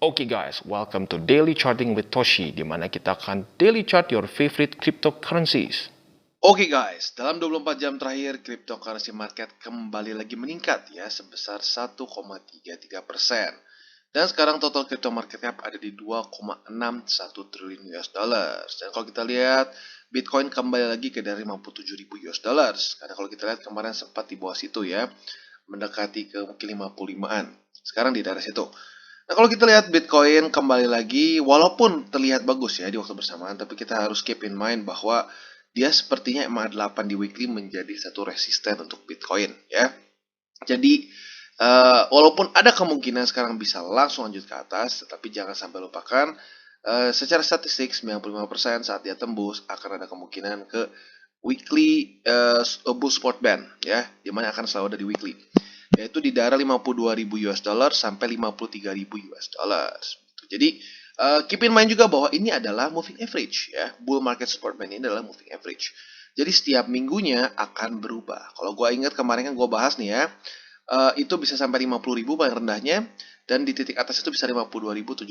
Oke guys, welcome to Daily Charting with Toshi, di mana kita akan daily chart your favorite cryptocurrencies. Oke guys, dalam 24 jam terakhir, cryptocurrency market kembali lagi meningkat ya sebesar 1,33%. Dan sekarang total crypto market cap ada di 2,61 triliun US dollars. Dan kalau kita lihat, Bitcoin kembali lagi ke dari 57.000 US dollars. Karena kalau kita lihat kemarin sempat di bawah situ ya, mendekati ke mungkin 55-an. Sekarang di daerah situ. Nah, kalau kita lihat Bitcoin kembali lagi, walaupun terlihat bagus ya di waktu bersamaan, tapi kita harus keep in mind bahwa dia sepertinya MA8 di weekly menjadi satu resisten untuk Bitcoin ya. Jadi walaupun ada kemungkinan sekarang bisa langsung lanjut ke atas, tetapi jangan sampai lupakan secara statistik 95% saat dia tembus akan ada kemungkinan ke weekly bull support band ya, dimana akan selalu ada di weekly, yaitu di daerah 52.000 US dollar sampai 53.000 US dollars. Jadi keep in mind juga bahwa ini adalah moving average ya. Bull market support band ini adalah moving average. Jadi setiap minggunya akan berubah. Kalau gue ingat kemarin kan gue bahas nih ya, itu bisa sampai 50.000 paling rendahnya, dan di titik atas itu bisa 52.796.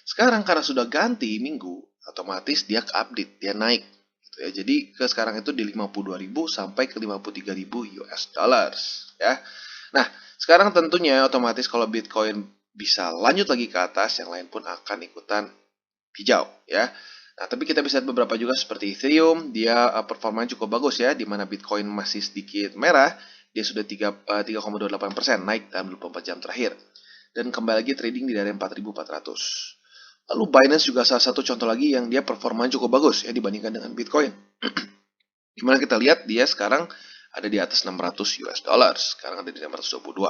Sekarang karena sudah ganti minggu, otomatis dia ke update, dia naik. Gitu ya. Jadi ke sekarang itu di 52.000 sampai ke 53.000 US dollars ya. Nah, sekarang tentunya otomatis kalau Bitcoin bisa lanjut lagi ke atas, yang lain pun akan ikutan hijau ya. Nah, tapi kita bisa lihat beberapa juga seperti Ethereum, dia performanya cukup bagus ya, di mana Bitcoin masih sedikit merah, dia sudah 3,28% naik dalam 24 jam terakhir. Dan kembali lagi trading di daerah 4.400. Lalu Binance juga salah satu contoh lagi yang dia performanya cukup bagus ya dibandingkan dengan Bitcoin. Dimana kita lihat dia sekarang ada di atas 600 US dollars, sekarang ada di 622.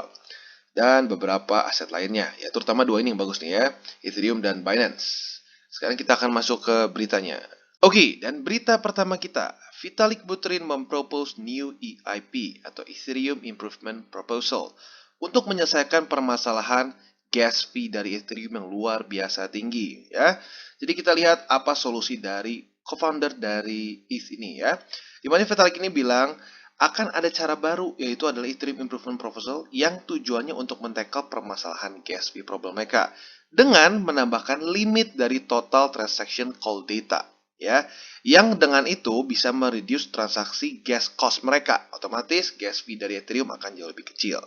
Dan beberapa aset lainnya, ya terutama dua ini yang bagus nih ya, Ethereum dan Binance. Sekarang kita akan masuk ke beritanya. Oke, dan berita pertama kita, Vitalik Buterin mempropose new EIP atau Ethereum Improvement Proposal untuk menyelesaikan permasalahan gas fee dari Ethereum yang luar biasa tinggi ya. Jadi kita lihat apa solusi dari co-founder dari ETH ini ya. Dimana Vitalik ini bilang akan ada cara baru, yaitu adalah Ethereum Improvement Proposal yang tujuannya untuk men-tackle permasalahan gas fee problem mereka dengan menambahkan limit dari total transaction call data ya, yang dengan itu bisa mereduce transaksi gas cost mereka. Otomatis gas fee dari Ethereum akan jauh lebih kecil.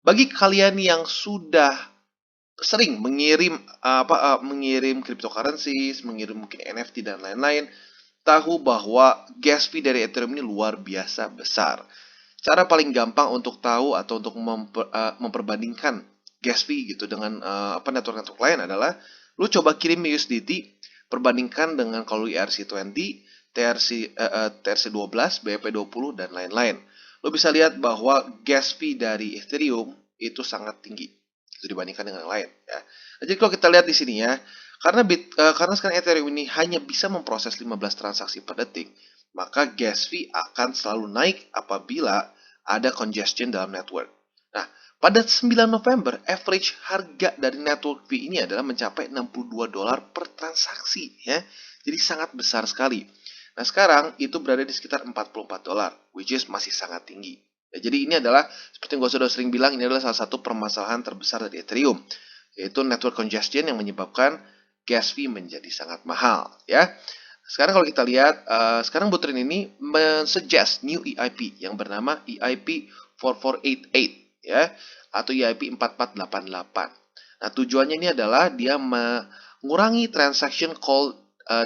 Bagi kalian yang sudah sering mengirim mengirim cryptocurrencies, mengirim mungkin NFT dan lain-lain, tahu bahwa gas fee dari Ethereum ini luar biasa besar. Cara paling gampang untuk tahu atau untuk memperbandingkan gas fee gitu dengan network-network lain adalah lu coba kirim USDT, perbandingkan dengan kalau ERC20, TRC12, BEP20 dan lain-lain. Lu bisa lihat bahwa gas fee dari Ethereum itu sangat tinggi itu dibandingkan dengan yang lain ya. Jadi kalau kita lihat di sini ya, karena sekarang Ethereum ini hanya bisa memproses 15 transaksi per detik, maka gas fee akan selalu naik apabila ada congestion dalam network. Nah, pada 9 November, average harga dari network fee ini adalah mencapai $62 per transaksi ya. Jadi sangat besar sekali. Nah, sekarang itu berada di sekitar $44, which is masih sangat tinggi. Ya, jadi ini adalah seperti yang gue sudah sering bilang, ini adalah salah satu permasalahan terbesar dari Ethereum, yaitu network congestion yang menyebabkan gas fee menjadi sangat mahal ya. Sekarang kalau kita lihat, sekarang Buterin ini mensuggest new EIP yang bernama EIP 4488 ya, atau EIP 4488. Nah, tujuannya ini adalah dia mengurangi transaction call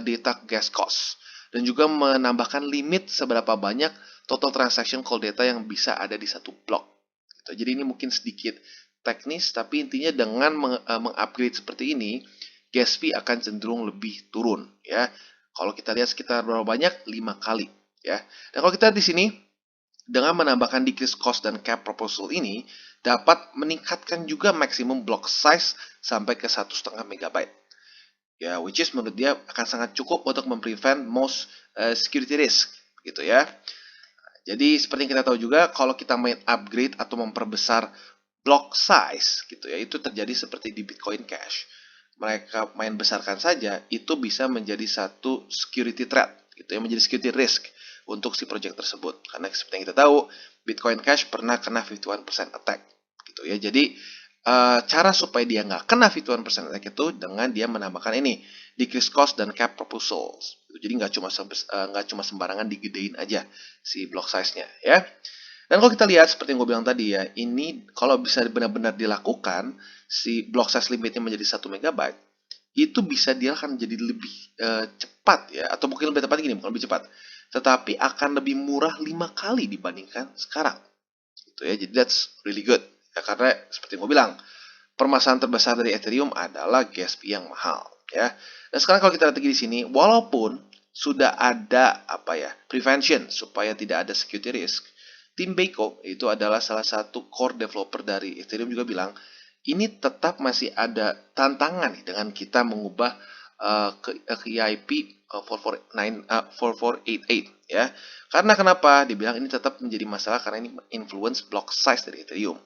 data gas cost dan juga menambahkan limit seberapa banyak total transaction call data yang bisa ada di satu blok. Gitu. Jadi ini mungkin sedikit teknis, tapi intinya dengan mengupgrade seperti ini, gas fee akan cenderung lebih turun ya. Kalau kita lihat sekitar berapa banyak? 5 kali ya. Dan kalau kita lihat di sini, dengan menambahkan decrease cost dan cap proposal ini dapat meningkatkan juga maximum block size sampai ke 1,5 MB. Ya, which is menurut dia akan sangat cukup untuk memprevent most security risk gitu ya. Jadi seperti yang kita tahu juga, kalau kita main upgrade atau memperbesar block size gitu ya, itu terjadi seperti di Bitcoin Cash. Mereka main besarkan saja, itu bisa menjadi satu security threat gitu ya, menjadi security risk untuk si project tersebut. Karena seperti yang kita tahu, Bitcoin Cash pernah kena 51% attack gitu ya. Jadi cara supaya dia nggak kena V1% attack itu dengan dia menambahkan ini decrease cost dan cap proposals. Jadi nggak cuma sembarangan digedein aja si block size-nya ya. Dan kalau kita lihat seperti yang gue bilang tadi ya, ini kalau bisa benar-benar dilakukan si block size limitnya menjadi 1 megabyte, itu bisa dia akan jadi lebih cepat ya, atau mungkin lebih tepat gini, bukan lebih cepat, tetapi akan lebih murah 5 kali dibandingkan sekarang. Gitu ya. Jadi that's really good. Ya, karena seperti yang gue bilang, permasalahan terbesar dari Ethereum adalah gas fee yang mahal ya. Dan sekarang kalau kita lihat di sini, walaupun sudah ada prevention supaya tidak ada security risk, tim Beiko itu adalah salah satu core developer dari Ethereum juga bilang ini tetap masih ada tantangan nih dengan kita mengubah ke EIP 4488 ya. Karena kenapa? Dibilang ini tetap menjadi masalah karena ini influence block size dari Ethereum.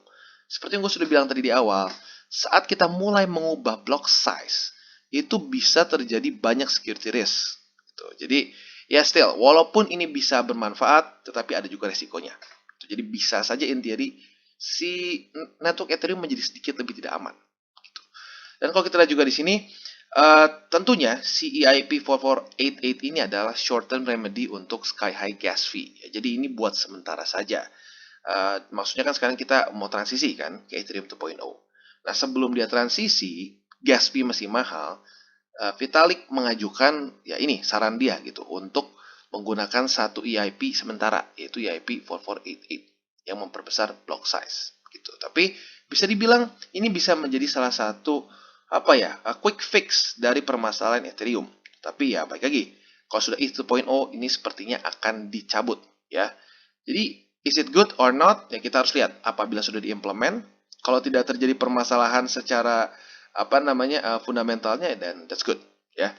Seperti yang gue sudah bilang tadi di awal, saat kita mulai mengubah block size, itu bisa terjadi banyak security risk. Gitu. Jadi, ya still, walaupun ini bisa bermanfaat, tetapi ada juga resikonya. Jadi bisa saja in theory, si network Ethereum menjadi sedikit lebih tidak aman. Gitu. Dan kalau kita lihat juga di sini, tentunya si EIP 4488 ini adalah short term remedy untuk sky high gas fee. Jadi ini buat sementara saja. Maksudnya kan sekarang kita mau transisi kan ke Ethereum 2.0. Nah sebelum dia transisi, gas fee masih mahal. Vitalik mengajukan ya ini saran dia gitu untuk menggunakan satu EIP sementara yaitu EIP 4488 yang memperbesar block size gitu. Tapi bisa dibilang ini bisa menjadi salah satu quick fix dari permasalahan Ethereum. Tapi ya baik lagi, kalau sudah ETH 2.0 ini sepertinya akan dicabut ya. Jadi is it good or not? Ya kita harus lihat apabila sudah diimplement. Kalau tidak terjadi permasalahan secara fundamentalnya, dan that's good ya.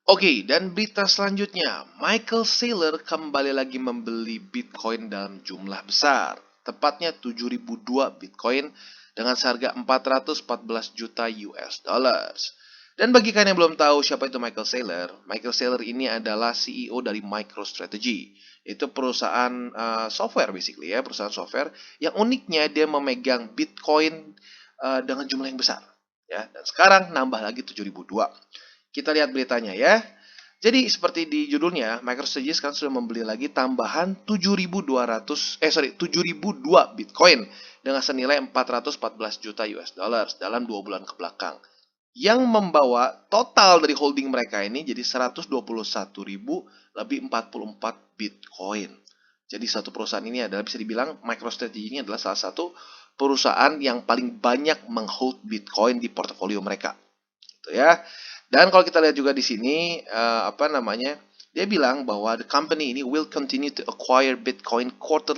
Oke, dan berita selanjutnya, Michael Saylor kembali lagi membeli Bitcoin dalam jumlah besar. Tepatnya 7.002 Bitcoin dengan seharga 414 juta US dollars. Dan bagi kalian yang belum tahu siapa itu Michael Saylor ini adalah CEO dari MicroStrategy. Itu perusahaan software basically ya, perusahaan software yang uniknya dia memegang Bitcoin dengan jumlah yang besar. Ya, dan sekarang nambah lagi 7.002. Kita lihat beritanya ya. Jadi seperti di judulnya, MicroStrategy sekarang sudah membeli lagi tambahan 7.202 Bitcoin dengan senilai 414 juta US dollars dalam 2 bulan ke belakang. Yang membawa total dari holding mereka ini jadi 121.000 lebih 44 Bitcoin. Jadi satu perusahaan ini adalah bisa dibilang MicroStrategy ini adalah salah satu perusahaan yang paling banyak menghold Bitcoin di portofolio mereka. Gitu ya. Dan kalau kita lihat juga di sini dia bilang bahwa the company ini will continue to acquire Bitcoin quarter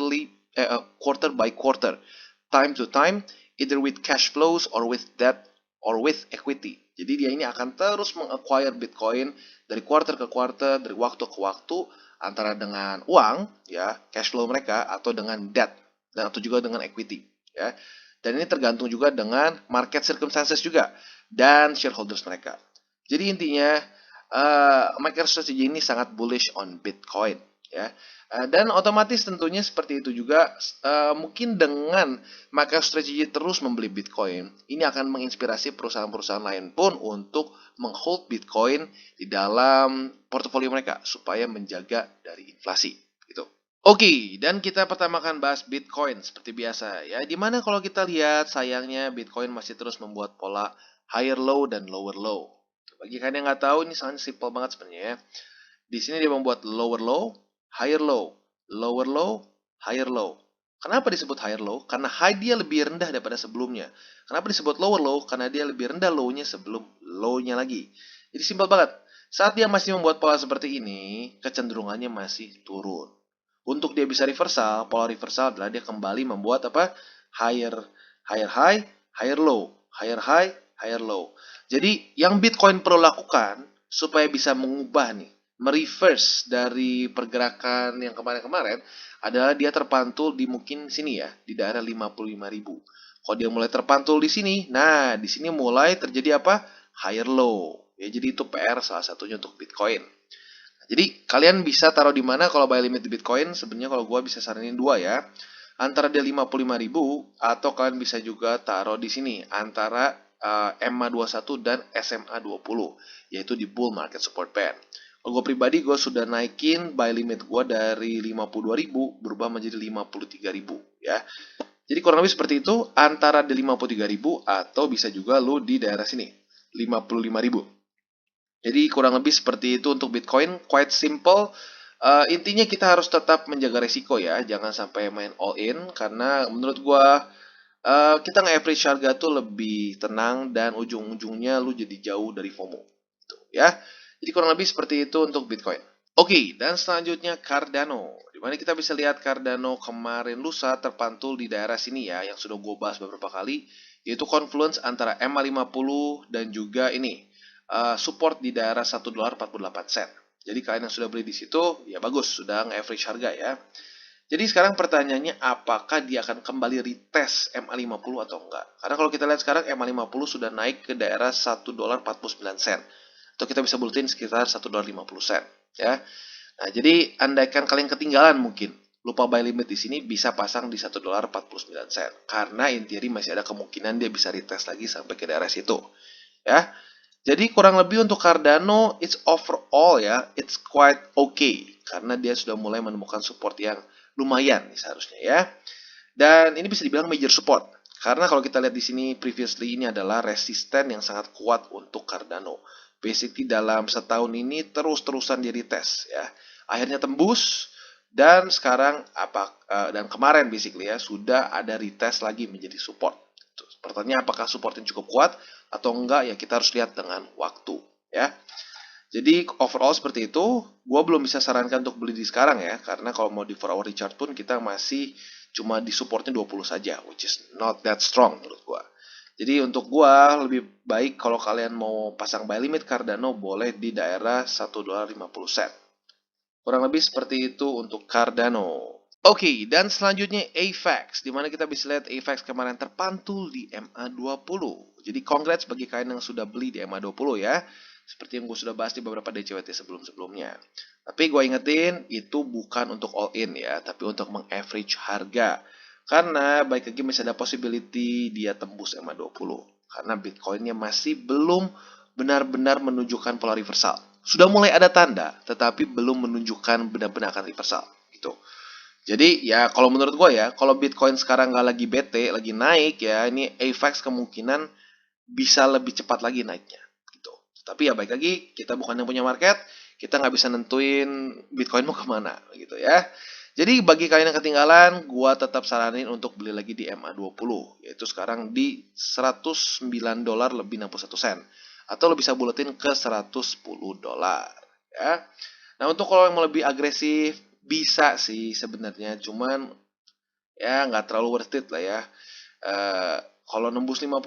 by quarter, time to time, either with cash flows or with debt or with equity. Jadi dia ini akan terus meng-acquire Bitcoin dari quarter ke quarter, dari waktu ke waktu, antara dengan uang, ya, cash flow mereka, atau dengan debt, dan atau juga dengan equity, ya. Dan ini tergantung juga dengan market circumstances juga dan shareholders mereka. Jadi intinya MicroStrategy ini sangat bullish on Bitcoin ya. Dan otomatis tentunya seperti itu juga mungkin dengan MicroStrategy terus membeli Bitcoin, ini akan menginspirasi perusahaan-perusahaan lain pun untuk menghold Bitcoin di dalam portofolio mereka supaya menjaga dari inflasi gitu. Oke, dan kita pertama akan bahas Bitcoin seperti biasa ya. Dimana kalau kita lihat sayangnya Bitcoin masih terus membuat pola higher low dan lower low. Bagi kalian yang nggak tahu, ini sangat simple banget sebenarnya ya. Di sini dia membuat lower low, higher low, lower low, higher low. Kenapa disebut higher low? Karena high dia lebih rendah daripada sebelumnya. Kenapa disebut lower low? Karena dia lebih rendah low-nya sebelum low-nya lagi. Jadi simple banget. Saat dia masih membuat pola seperti ini, kecenderungannya masih turun. Untuk dia bisa reversal, pola reversal adalah dia kembali membuat higher high, higher low, higher high, higher low. Jadi yang Bitcoin perlu lakukan supaya bisa mengubah nih, mereverse dari pergerakan yang kemarin-kemarin adalah dia terpantul di mungkin sini ya, di daerah 55.000. Kalau dia mulai terpantul di sini, nah di sini mulai terjadi higher low. Ya, jadi itu PR salah satunya untuk Bitcoin. Jadi kalian bisa taruh di mana kalau buy limit di Bitcoin? Sebenarnya kalau gue bisa saranin dua ya. antara di 55.000 atau kalian bisa juga taruh di sini antara MA21 dan SMA20, yaitu di bull market support band. Kalau gue pribadi, gue sudah naikin buy limit gue dari 52.000 berubah menjadi 53.000 ya. Jadi kurang lebih seperti itu, antara di 53.000 atau bisa juga lo di daerah sini 55.000. Jadi kurang lebih seperti itu untuk Bitcoin, quite simple. Intinya kita harus tetap menjaga resiko ya, jangan sampai main all in, karena menurut gua kita nge-average harga tuh lebih tenang dan ujung-ujungnya lu jadi jauh dari FOMO. Tuh, ya. Jadi kurang lebih seperti itu untuk Bitcoin. Oke, dan selanjutnya Cardano. Dimana kita bisa lihat Cardano kemarin lusa terpantul di daerah sini ya, yang sudah gue bahas beberapa kali, yaitu confluence antara MA50 dan juga ini support di daerah $1.48. Jadi kalian yang sudah beli di situ, ya bagus, sudah nge-average harga ya. Jadi sekarang pertanyaannya, apakah dia akan kembali retest MA50 atau enggak? Karena kalau kita lihat sekarang MA50 sudah naik ke daerah $1.49. Atau kita bisa bulatin sekitar $1.50. Ya. Nah, jadi andaikan kalian ketinggalan mungkin lupa buy limit di sini, bisa pasang di $1.49. Karena in theory masih ada kemungkinan dia bisa retest lagi sampai ke daerah situ. Ya. Jadi kurang lebih untuk Cardano, it's overall ya, it's quite okay. Karena dia sudah mulai menemukan support yang lumayan nih seharusnya ya. Dan ini bisa dibilang major support. Karena kalau kita lihat di sini previously ini adalah resisten yang sangat kuat untuk Cardano. Basically dalam setahun ini terus-terusan di retest ya. Akhirnya tembus dan sekarang dan kemarin basically ya sudah ada retest lagi menjadi support. Pertanyaannya apakah supportnya cukup kuat atau enggak, ya kita harus lihat dengan waktu ya. Jadi overall seperti itu, gue belum bisa sarankan untuk beli di sekarang ya, karena kalau mau di 4 hour chart pun kita masih cuma di supportnya 20 saja, which is not that strong menurut gue. Jadi untuk gue lebih baik kalau kalian mau pasang buy limit Cardano boleh di daerah $1.50. Kurang lebih seperti itu untuk Cardano. Oke, dan selanjutnya AVAX, di mana kita bisa lihat AVAX kemarin terpantul di MA20. Jadi congrats bagi kalian yang sudah beli di MA20 ya. Seperti yang gue sudah bahas di beberapa DCWT sebelum-sebelumnya. Tapi gue ingetin, itu bukan untuk all in ya, tapi untuk meng-average harga. Karena baik lagi masih ada possibility dia tembus MA20. Karena Bitcoinnya masih belum benar-benar menunjukkan pola reversal. Sudah mulai ada tanda, tetapi belum menunjukkan benar-benar akan reversal. Gitu. Jadi ya kalau menurut gue ya, kalau Bitcoin sekarang nggak lagi bete, lagi naik ya, ini AVAX kemungkinan bisa lebih cepat lagi naiknya. Gitu. Tapi ya baik lagi, kita bukan yang punya market, kita nggak bisa nentuin Bitcoin mau kemana gitu ya. Jadi bagi kalian yang ketinggalan, gue tetap saranin untuk beli lagi di MA20, yaitu sekarang di $109 lebih 61 sen. Atau lo bisa buletin ke $110 ya. Nah untuk kalau yang mau lebih agresif, bisa sih sebenarnya, cuman ya nggak terlalu worth it lah ya. Kalau nembus 50,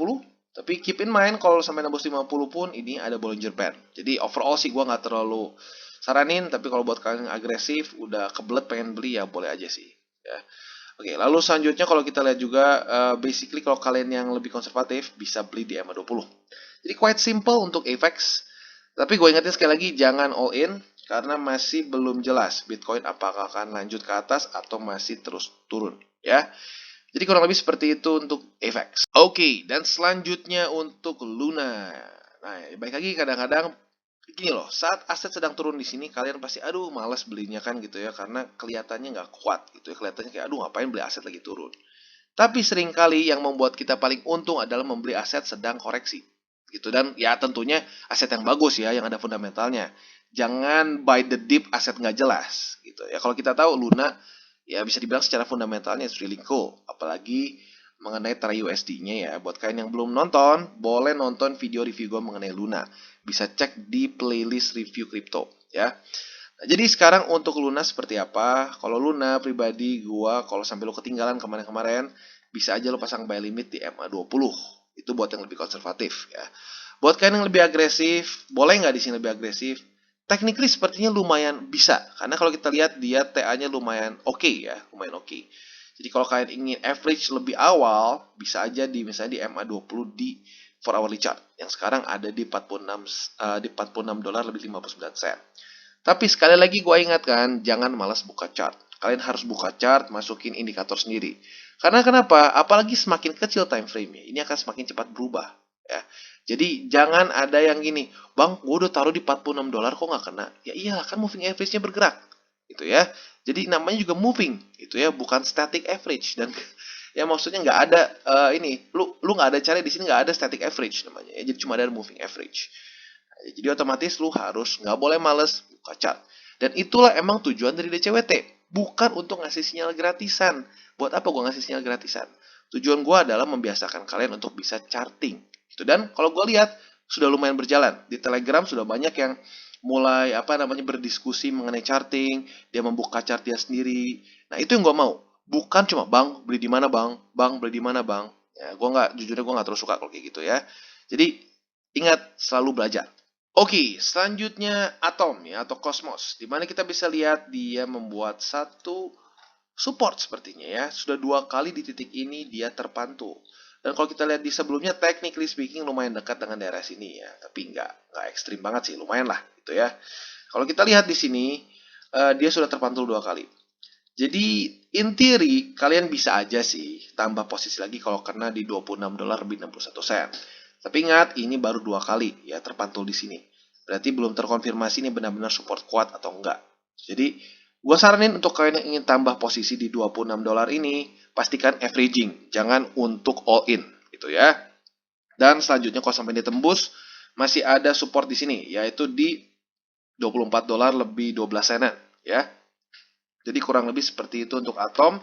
tapi keep in mind kalau sampai nembus 50 pun ini ada Bollinger Band. Jadi overall sih gue nggak terlalu saranin, tapi kalau buat kalian yang agresif, udah kebelet pengen beli ya boleh aja sih. Ya. Oke, lalu selanjutnya kalau kita lihat juga, basically kalau kalian yang lebih konservatif bisa beli di MA20. Jadi quite simple untuk AVAX. Tapi gue ingetin sekali lagi, jangan all in, karena masih belum jelas Bitcoin apakah akan lanjut ke atas atau masih terus turun ya. Jadi kurang lebih seperti itu untuk AVAX. Oke, dan selanjutnya untuk Luna. Nah, baik lagi kadang-kadang gini loh, saat aset sedang turun di sini kalian pasti aduh malas belinya kan gitu ya, karena kelihatannya nggak kuat gitu ya, kelihatannya kayak aduh ngapain beli aset lagi turun. Tapi seringkali yang membuat kita paling untung adalah membeli aset sedang koreksi gitu, dan ya tentunya aset yang bagus ya, yang ada fundamentalnya. Jangan buy the dip aset nggak jelas gitu ya. Kalau kita tahu Luna ya bisa dibilang secara fundamentalnya it's really cool, apalagi mengenai TRY USD-nya ya. Buat kalian yang belum nonton, boleh nonton video review gue mengenai Luna. Bisa cek di playlist review crypto ya. Nah, jadi sekarang untuk Luna seperti apa? Kalau Luna pribadi gua kalau sampai lo ketinggalan kemarin-kemarin, bisa aja lo pasang buy limit di MA20. Itu buat yang lebih konservatif ya. Buat kalian yang lebih agresif, boleh nggak di sini lebih agresif? Technically sepertinya lumayan bisa, karena kalau kita lihat dia TA-nya lumayan oke ya, lumayan oke. Jadi kalau kalian ingin average lebih awal, bisa aja di misalnya di MA20 di 4 hourly chart yang sekarang ada di 46 dolar lebih 59 sen. Tapi sekali lagi gue ingatkan, jangan malas buka chart. Kalian harus buka chart, masukin indikator sendiri. Karena kenapa? Apalagi semakin kecil time frame-nya, ini akan semakin cepat berubah. Ya. Jadi jangan ada yang gini, bang, gue udah taruh di $46 kok nggak kena. Ya iyalah, kan moving average-nya bergerak, gitu ya. Jadi namanya juga moving, itu ya, bukan static average. Dan ya maksudnya nggak ada lu nggak ada cari di sini, nggak ada static average namanya. Ya, jadi cuma ada moving average. Jadi otomatis lu harus nggak boleh males buka chart. Dan itulah emang tujuan dari DCWT. Bukan untuk ngasih sinyal gratisan. Buat apa gue ngasih sinyal gratisan? Tujuan gue adalah membiasakan kalian untuk bisa charting. Gitu. Dan kalau gue lihat sudah lumayan berjalan. Di Telegram sudah banyak yang mulai berdiskusi mengenai charting. Dia membuka chart dia sendiri. Nah itu yang gue mau. Bukan cuma bang beli di mana bang beli di mana bang. Ya, jujurnya gue nggak terus suka kalau kayak gitu ya. Jadi ingat selalu belajar. Oke, selanjutnya Atom ya atau Cosmos, di mana kita bisa lihat dia membuat satu support sepertinya ya. Sudah 2 kali di titik ini dia terpantul. Dan kalau kita lihat di sebelumnya, technically speaking lumayan dekat dengan daerah sini ya, tapi nggak ekstrim banget sih, lumayan lah gitu ya. Kalau kita lihat di sini, dia sudah terpantul 2 kali. Jadi in theory kalian bisa aja sih tambah posisi lagi kalau kena di $26 lebih 61 sen. Tapi ingat, ini baru 2 kali ya terpantul di sini. Berarti belum terkonfirmasi ini benar-benar support kuat atau enggak. Jadi, gue saranin untuk kalian yang ingin tambah posisi di $26 ini, pastikan averaging, jangan untuk all in, gitu ya. Dan selanjutnya kalau sampai ditembus, masih ada support di sini, yaitu di $24 lebih 12 senan, ya. Jadi kurang lebih seperti itu untuk Atom.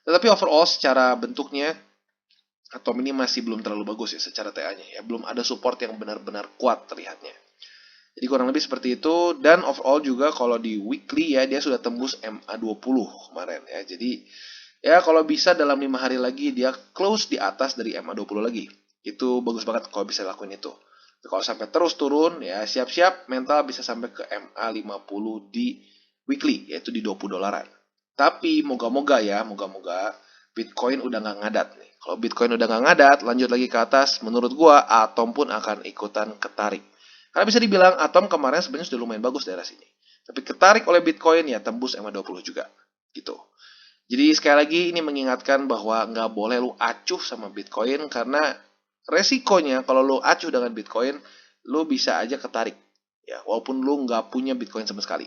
Tetapi overall secara bentuknya, Atom ini masih belum terlalu bagus ya secara TA-nya ya. Belum ada support yang benar-benar kuat terlihatnya. Jadi kurang lebih seperti itu. Dan overall juga kalau di weekly ya, dia sudah tembus MA20 kemarin ya. Jadi ya kalau bisa dalam 5 hari lagi dia close di atas dari MA20 lagi. Itu bagus banget kalau bisa lakuin itu. Kalau sampai terus turun ya siap-siap mental bisa sampai ke MA50 di weekly, yaitu di $20. Tapi moga-moga ya, moga-moga Bitcoin udah nggak ngadat nih. Kalau Bitcoin udah nggak ngadat, lanjut lagi ke atas, menurut gua Atom pun akan ikutan ketarik. Karena bisa dibilang Atom kemarin sebenarnya sudah lumayan bagus daerah sini. Tapi ketarik oleh Bitcoin ya tembus MA20 juga. Gitu. Jadi sekali lagi ini mengingatkan bahwa nggak boleh lu acuh sama Bitcoin karena resikonya kalau lu acuh dengan Bitcoin, lu bisa aja ketarik. Ya, walaupun lu nggak punya Bitcoin sama sekali.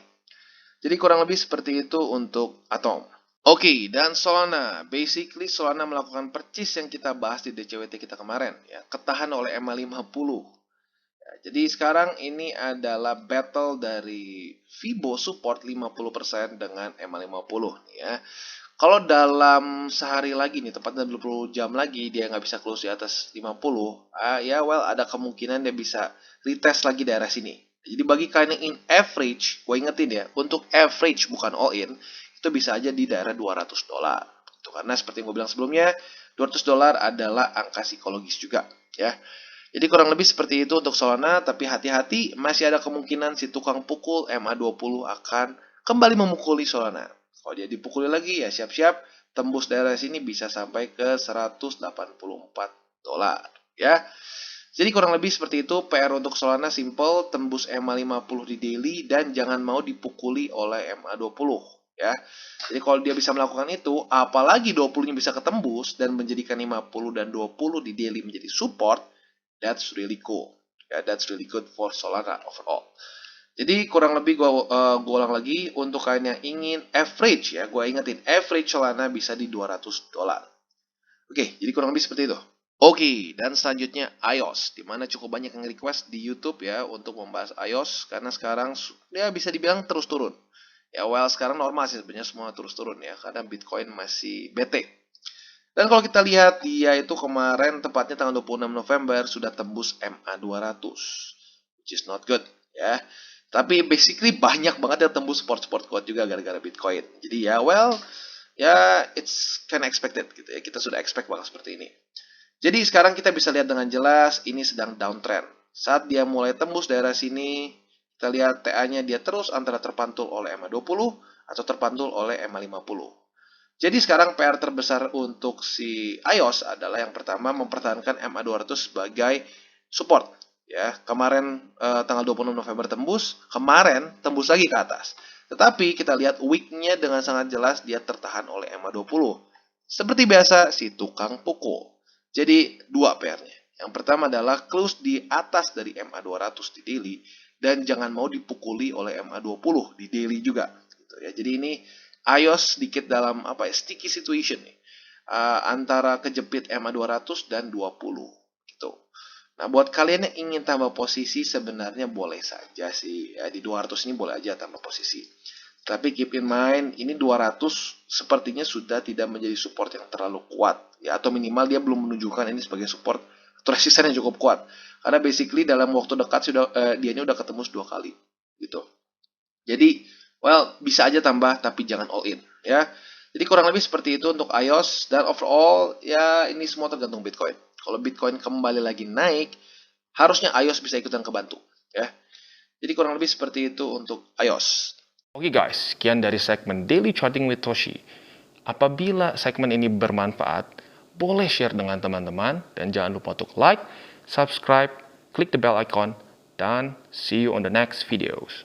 Jadi kurang lebih seperti itu untuk Atom. Oke, dan Solana. Basically Solana melakukan purchase yang kita bahas di DCWT kita kemarin. Ya, ketahan oleh MA50. Ya, jadi sekarang ini adalah battle dari Fibo support 50% dengan MA50 nih ya. Kalau dalam sehari lagi nih, tepatnya 20 jam lagi, dia nggak bisa close di atas 50, ya well ada kemungkinan dia bisa retest lagi daerah sini. Jadi bagi kalian yang in average, gue ingetin ya, untuk average bukan all in, itu bisa aja di daerah $200. Itu karena seperti yang gue bilang sebelumnya, $200 adalah angka psikologis juga ya. Jadi kurang lebih seperti itu untuk Solana, tapi hati-hati masih ada kemungkinan si tukang pukul MA20 akan kembali memukuli Solana. Kalau dia dipukuli lagi ya siap-siap tembus daerah sini bisa sampai ke $184 ya. Jadi kurang lebih seperti itu. PR untuk Solana simple, tembus MA50 di daily dan jangan mau dipukuli oleh MA20 ya. Jadi kalau dia bisa melakukan itu, apalagi 20-nya bisa ketembus dan menjadikan 50 dan 20 di daily menjadi support, that's really cool. Ya, that's really good for Solana overall. Jadi kurang lebih gue ulang lagi untuk kalian yang ingin average ya, gue ingetin average Solana bisa di $200. Oke, jadi kurang lebih seperti itu. Oke, dan selanjutnya iOS, dimana cukup banyak yang request di YouTube ya untuk membahas iOS karena sekarang ya bisa dibilang terus turun. Ya well sekarang normal sih sebenarnya semua terus turun ya karena Bitcoin masih bete. Dan kalau kita lihat dia itu kemarin tepatnya tanggal 26 November sudah tembus MA200, which is not good ya. Tapi basically banyak banget yang tembus support kuat juga gara-gara Bitcoin. Jadi ya well, ya it's kind of expected gitu ya. Kita sudah expect bakal seperti ini. Jadi sekarang kita bisa lihat dengan jelas ini sedang downtrend. Saat dia mulai tembus daerah sini, kita lihat TA-nya dia terus antara terpantul oleh MA20 atau terpantul oleh MA50. Jadi sekarang PR terbesar untuk si iOS adalah yang pertama mempertahankan MA200 sebagai support. Ya, kemarin tanggal 26 November tembus, kemarin tembus lagi ke atas. Tetapi kita lihat wick-nya dengan sangat jelas dia tertahan oleh MA20. Seperti biasa si tukang pukul. Jadi dua PR-nya. Yang pertama adalah close di atas dari MA200 di daily dan jangan mau dipukuli oleh MA20 di daily juga gitu ya. Jadi ini iOS sedikit dalam sticky situation nih. Antara kejepit MA200 dan 20 gitu. Nah, buat kalian yang ingin tambah posisi sebenarnya boleh saja sih. Ya, di 200 ini boleh aja tambah posisi. Tapi keep in mind, ini 200 sepertinya sudah tidak menjadi support yang terlalu kuat. Ya, atau minimal dia belum menunjukkan ini sebagai support atau resisten yang cukup kuat. Karena basically dalam waktu dekat dia ini udah ketemu 2 kali. Gitu. Jadi, bisa aja tambah tapi jangan all in. Ya. Jadi kurang lebih seperti itu untuk iOS. Dan overall, ya ini semua tergantung Bitcoin. Kalau Bitcoin kembali lagi naik, harusnya iOS bisa ikutan kebantu, ya. Jadi kurang lebih seperti itu untuk iOS. Oke guys, sekian dari segmen Daily Charting with Toshi. Apabila segmen ini bermanfaat, boleh share dengan teman-teman dan jangan lupa untuk like, subscribe, klik the bell icon, dan see you on the next videos.